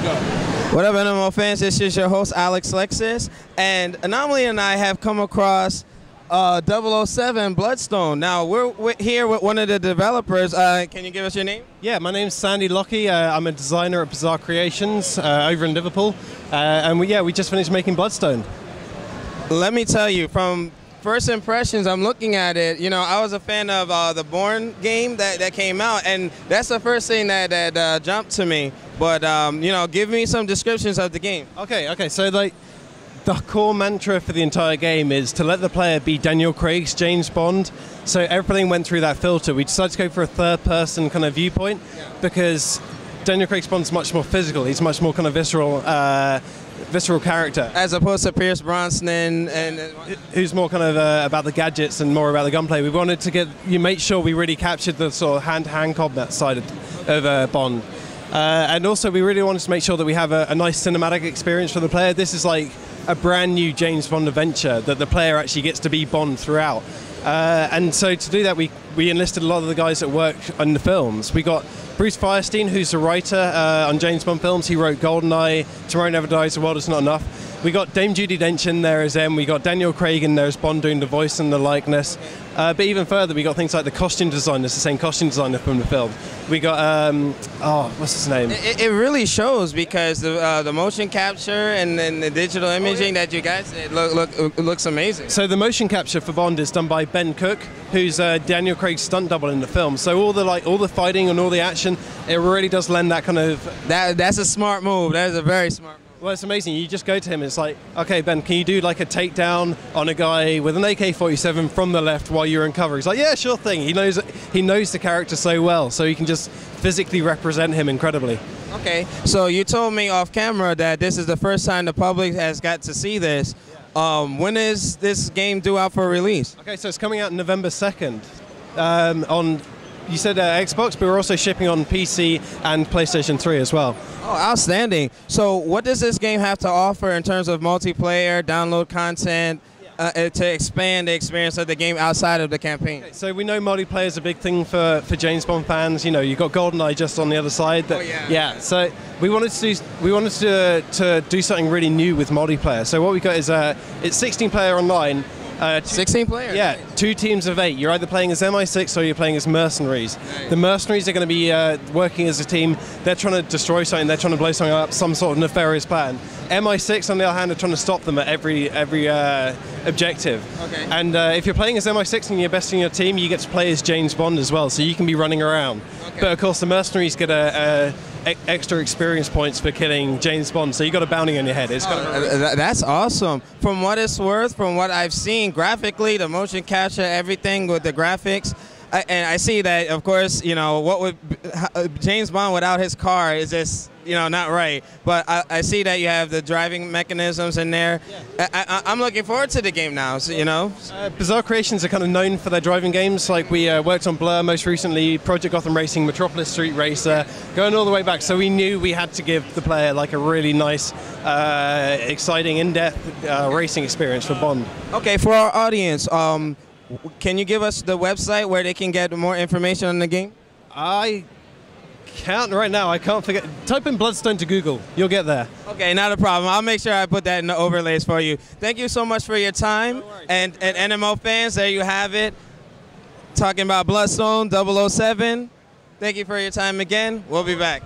go. What up, NMO fans? This is your host, Alex Lexus, and Anomaly and I have come across 007 Bloodstone. Now, we're here with one of the developers. Can you give us your name? Yeah, my name's Sandy Lockie. I'm a designer at Bizarre Creations over in Liverpool, and we just finished making Bloodstone. Let me tell you, from first impressions, I'm looking at it. You know, I was a fan of the Bourne game that came out, and that's the first thing that jumped to me. But you know, give me some descriptions of the game. Okay. So like, the core mantra for the entire game is to let the player be Daniel Craig's James Bond. So everything went through that filter. We decided to go for a third-person kind of viewpoint because Daniel Craig's Bond's much more physical. He's much more kind of visceral character, as opposed to Pierce Brosnan, and who's more kind of about the gadgets and more about the gunplay. We wanted to make sure we really captured the sort of hand-to-hand combat side of Bond. And also, we really wanted to make sure that we have a nice cinematic experience for the player. This is like a brand new James Bond adventure that the player actually gets to be Bond throughout. And so to do that, we enlisted a lot of the guys that work on the films. We got Bruce Firestein, who's a writer on James Bond films. He wrote GoldenEye, Tomorrow Never Dies, The World Is Not Enough. We got Dame Judi Dench in there as M. We got Daniel Craig in there as Bond doing the voice and the likeness. But even further, we got things like the costume designers, the same costume designer from the film. We got, what's his name? It really shows because the motion capture and the digital imaging that you guys did looks amazing. So the motion capture for Bond is done by Ben Cook, who's Daniel Craig's stunt double in the film. So all the fighting and all the action, it really does lend that kind of... That's a smart move. That is a very smart move. Well, it's amazing. You just go to him, it's like, okay, Ben, can you do like a takedown on a guy with an AK-47 from the left while you're in cover? He's like, yeah, sure thing. He knows the character so well, so you can just physically represent him incredibly. Okay, so you told me off camera that this is the first time the public has got to see this. When is this game due out for release? Okay, so it's coming out November 2nd on... You said Xbox, but we're also shipping on PC and PlayStation 3 as well. Oh, outstanding. So what does this game have to offer in terms of multiplayer, download content, to expand the experience of the game outside of the campaign? Okay, so we know multiplayer is a big thing for James Bond fans. You know, you've got GoldenEye just on the other side. Yeah, so we wanted to do something really new with multiplayer. So what we got is it's 16 player online. 16 players? Yeah, 2 teams of 8. You're either playing as MI6 or you're playing as mercenaries. Nice. The mercenaries are going to be working as a team. They're trying to destroy something. They're trying to blow something up, some sort of nefarious plan. MI6, on the other hand, are trying to stop them at every objective. Okay. And if you're playing as MI6 and you're best in your team, you get to play as James Bond as well, so you can be running around. Okay. But of course, the mercenaries get extra experience points for killing James Bond, so you got a bounty on your head. It's that's awesome. From what it's worth, from what I've seen graphically, the motion capture, everything with the graphics, and I see that, of course, you know, what would James Bond without his car is just, you know, not right. But I see that you have the driving mechanisms in there. Yeah. I'm looking forward to the game now, so, you know. Bizarre Creations are kind of known for their driving games. Like we worked on Blur most recently, Project Gotham Racing, Metropolis Street Racer, going all the way back. So we knew we had to give the player like a really nice, exciting, in-depth racing experience for Bond. Okay, for our audience, can you give us the website where they can get more information on the game? I can't right now. I can't forget. Type in Bloodstone to Google. You'll get there. Okay, not a problem. I'll make sure I put that in the overlays for you. Thank you so much for your time. And NMO fans, there you have it. Talking about Bloodstone 007. Thank you for your time again. We'll be back.